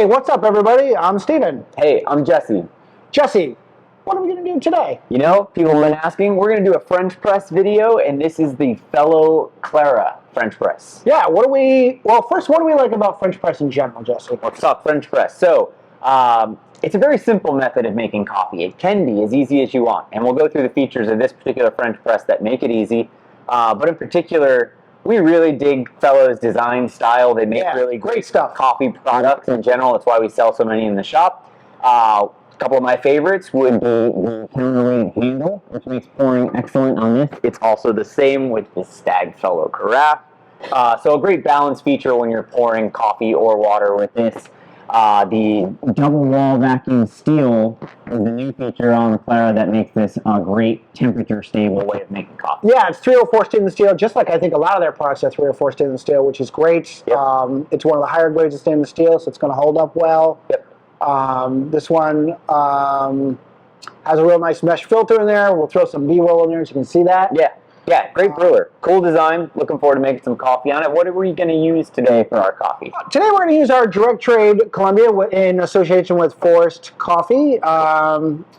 Hey, what's up, everybody? I'm Steven. Hey, I'm Jesse. Jesse, what are we going to do today? You know, people have been asking, we're going to do a French press video, and this is the Fellow Clara French Press. Yeah, well, first, what do we like about French press in general, Jesse? Let's talk French press. So, it's a very simple method of making coffee. It can be as easy as you want, and we'll go through the features of this particular French press that make it easy. But in particular, we really dig Fellow's design style. They make really great stuff. Coffee products in general. That's why we sell so many in the shop. A couple of my favorites would be the counterweight handle, which makes pouring excellent on this. It's also the same with the Stag Fellow carafe. So a great balance feature when you're pouring coffee or water with this. The double wall vacuum steel is the new feature on the Clara that makes this a great temperature stable way of making coffee. Yeah, it's 304 stainless steel, just like I think a lot of their products are 304 stainless steel, which is great. Yep. It's one of the higher grades of stainless steel, so it's going to hold up well. Yep. This one has a real nice mesh filter in there. We'll throw some B-roll in there so you can see that. Yeah, great brewer. Cool design. Looking forward to making some coffee on it. What are we going to use today for our coffee? Today we're going to use our direct trade Colombia in association with Forest Coffee.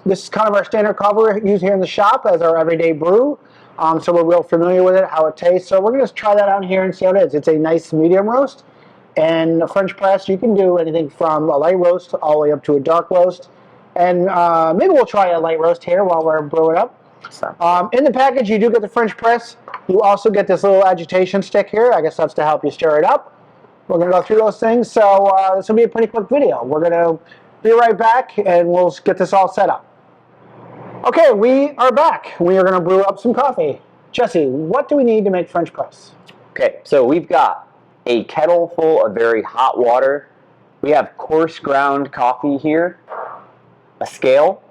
This is kind of our standard coffee we use here in the shop as our everyday brew. So we're real familiar with it, how it tastes. So we're going to try that out here and see how it is. It's a nice medium roast. And a French press, you can do anything from a light roast all the way up to a dark roast. And maybe we'll try a light roast here while we're brewing up. In the package, you do get the French press. You also get this little agitation stick here. I guess that's to help you stir it up. We're going to go through those things. So this will be a pretty quick video. We're going to be right back, and we'll get this all set up. Okay, we are back. We are going to brew up some coffee. Jesse, what do we need to make French press? Okay, so we've got a kettle full of very hot water. We have coarse ground coffee here, a scale.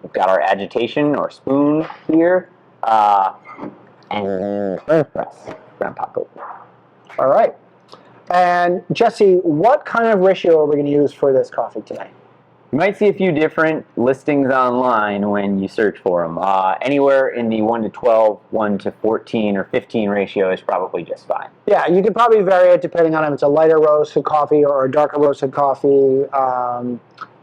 We've got our agitation or spoon here, and French press. Ground pop open. All right. And Jesse, what kind of ratio are we going to use for this coffee today? You might see a few different listings online when you search for them. Anywhere in the 1 to 12, 1 to 14, or 15 ratio is probably just fine. Yeah, you could probably vary it depending on if it's a lighter roasted coffee or a darker roasted coffee.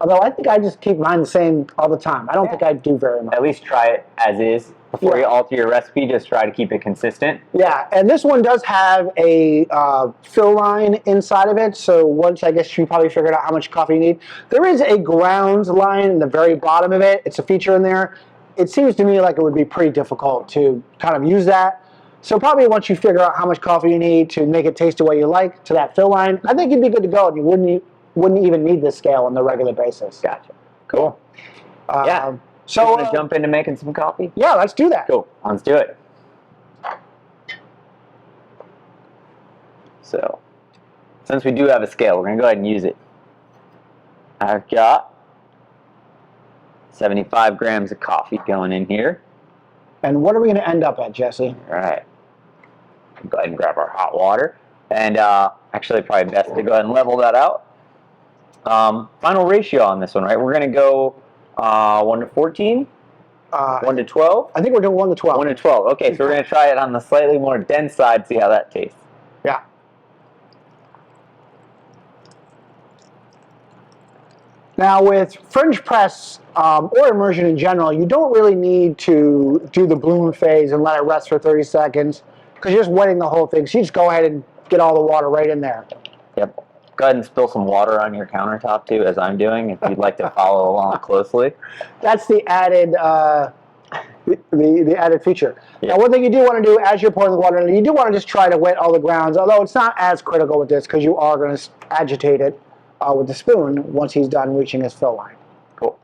Although I think I just keep mine the same all the time. I don't think I do very much. At least try it as is. Before you alter your recipe, just try to keep it consistent. Yeah, and this one does have a fill line inside of it, so once I guess you probably figured out how much coffee you need. There is a grounds line in the very bottom of it. It's a feature in there. It seems to me like it would be pretty difficult to kind of use that. So probably once you figure out how much coffee you need to make it taste the way you like to that fill line, I think you'd be good to go, and you wouldn't even need this scale on the regular basis. Gotcha. Cool. Yeah. So you want to jump into making some coffee? Yeah, let's do that. Cool. Let's do it. So, since we do have a scale, we're going to go ahead and use it. I've got 75 grams of coffee going in here. And what are we going to end up at, Jesse? All right. Go ahead and grab our hot water. And actually, probably best to go ahead and level that out. Final ratio on this one, right? We're going to go 1 to 14, 1 to 12. I think we're doing 1 to 12. 1 to 12. Okay, so we're going to try it on the slightly more dense side, see how that tastes. Yeah. Now with French press or immersion in general, you don't really need to do the bloom phase and let it rest for 30 seconds because you're just wetting the whole thing. So you just go ahead and get all the water right in there. Yep. Go ahead and spill some water on your countertop too, as I'm doing, if you'd like to follow along closely. That's the added the added feature. Yeah. Now, one thing you do want to do as you're pouring the water in, you do want to just try to wet all the grounds, although it's not as critical with this because you are going to agitate it with the spoon once he's done reaching his fill line. Cool.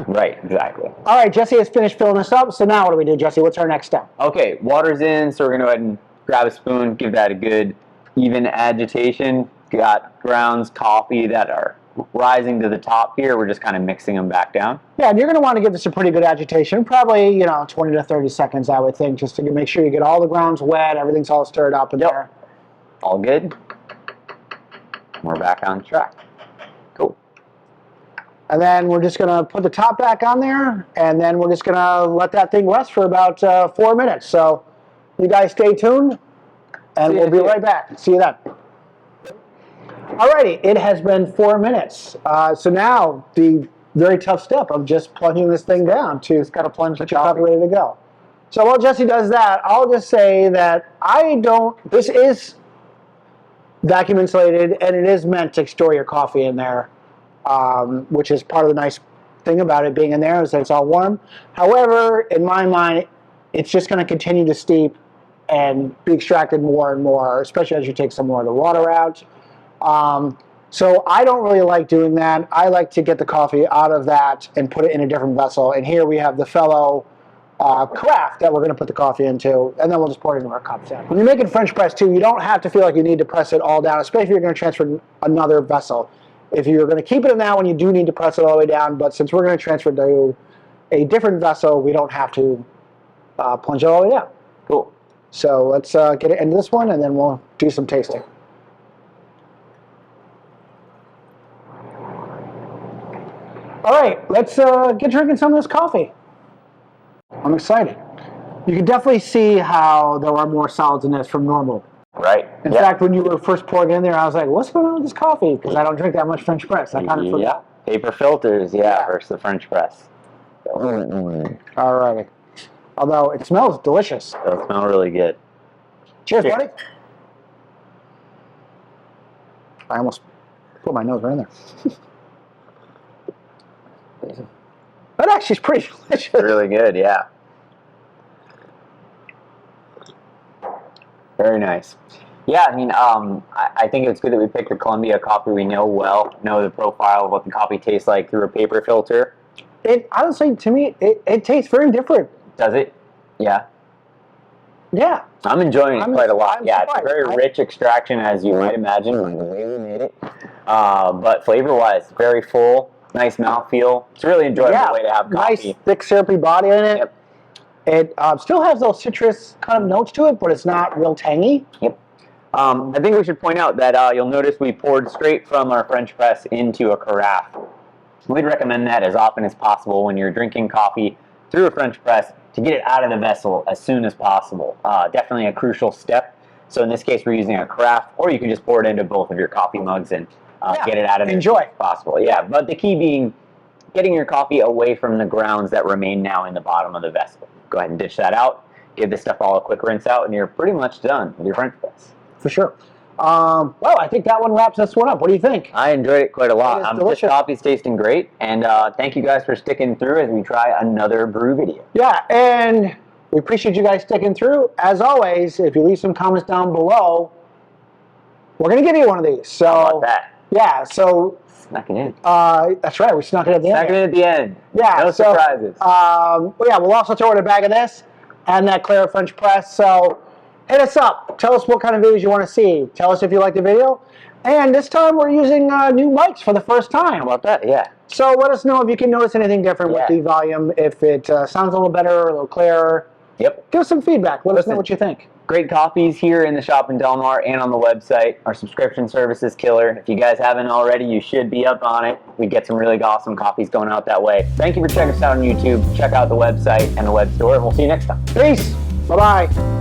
Right, exactly. All right, Jesse has finished filling this up, so now what do we do, Jesse? What's our next step? Okay, water's in, so we're going to go ahead and grab a spoon, give that a good even agitation. Got grounds coffee that are rising to the top here. We're just kind of mixing them back down. Yeah, and you're going to want to give this a pretty good agitation, probably 20 to 30 seconds, I would think, just to make sure you get all the grounds wet, everything's all stirred up in there. All good. We're back on track. Cool. And then we're just going to put the top back on there, and then we're just going to let that thing rest for about 4 minutes. So you guys stay tuned, and we'll be right back. See you then. Alrighty, it has been 4 minutes. So now the very tough step of just plunging this thing down to Just got to plunge the coffee coffee. ready to go. So while Jesse does that, I'll just say that this is vacuum insulated and it is meant to store your coffee in there, which is part of the nice thing about it being in there is that it's all warm. However, in my mind, it's just going to continue to steep and be extracted more and more, especially as you take some more of the water out. So I don't really like doing that. I like to get the coffee out of that and put it in a different vessel. And here we have the Fellow craft that we're going to put the coffee into, and then we'll just pour it into our cups. When you're making French press too, you don't have to feel like you need to press it all down, especially if you're going to transfer another vessel. If you're going to keep it in that one, you do need to press it all the way down, but since we're going to transfer to a different vessel, we don't have to plunge it all the way down. Cool. So let's get it into this one, and then we'll do some tasting. All right, let's get drinking some of this coffee. I'm excited. You can definitely see how there are more solids in this from normal. Right. In fact, when you were first pouring it in there, I was like, what's going on with this coffee? Because I don't drink that much French press. I kind of forgot. Paper filters, versus the French press. All righty. Although it smells delicious. It'll smell really good. Cheers, buddy. I almost put my nose right in there. That actually is pretty delicious. Really good, yeah. Very nice. Yeah, I mean, I think it's good that we picked the Colombia coffee we know well, know the profile of what the coffee tastes like through a paper filter. It honestly, to me, it tastes very different. Does it? Yeah. Yeah. I'm enjoying it quite a lot. I'm Yeah, it's a surprised. very rich extraction, as you might imagine, by the way we made it. But flavor-wise, very full, nice mouthfeel. It's a really enjoyable way to have coffee. Nice, thick, syrupy body in it. Yep. It still has those citrus kind of notes to it, but it's not real tangy. Yep. I think we should point out that you'll notice we poured straight from our French press into a carafe. We'd recommend that as often as possible when you're drinking coffee through a French press to get it out of the vessel as soon as possible. Definitely a crucial step. So in this case, we're using a carafe, or you can just pour it into both of your coffee mugs and get it out of there as soon as possible. Yeah, but the key being getting your coffee away from the grounds that remain now in the bottom of the vessel. Go ahead and dish that out. Give this stuff all a quick rinse out, and you're pretty much done with your French press. For sure. Well, I think that one wraps this one up. What do you think? I enjoyed it quite a lot. This delicious. coffee's tasting great, and thank you guys for sticking through as we try another brew video. Yeah, and we appreciate you guys sticking through. As always, if you leave some comments down below, we're going to give you one of these. So, How about that? Yeah, so Snuck it in. that's right. We snuck it at the end. Snuck it in at the end. Yeah, No surprises. Yeah, we'll also throw in a bag of this and that Clara French Press. So hit us up. Tell us what kind of videos you want to see. Tell us if you like the video. And this time we're using new mics for the first time. How about that? Yeah. So let us know if you can notice anything different with the volume. If it sounds a little better, a little clearer. Yep. Give us some feedback. Let us know what you think. Great coffees here in the shop in Del Mar and on the website. Our subscription service is killer. If you guys haven't already, you should be up on it. We get some really awesome coffees going out that way. Thank you for checking us out on YouTube. Check out the website and the web store, and we'll see you next time. Peace. Bye-bye.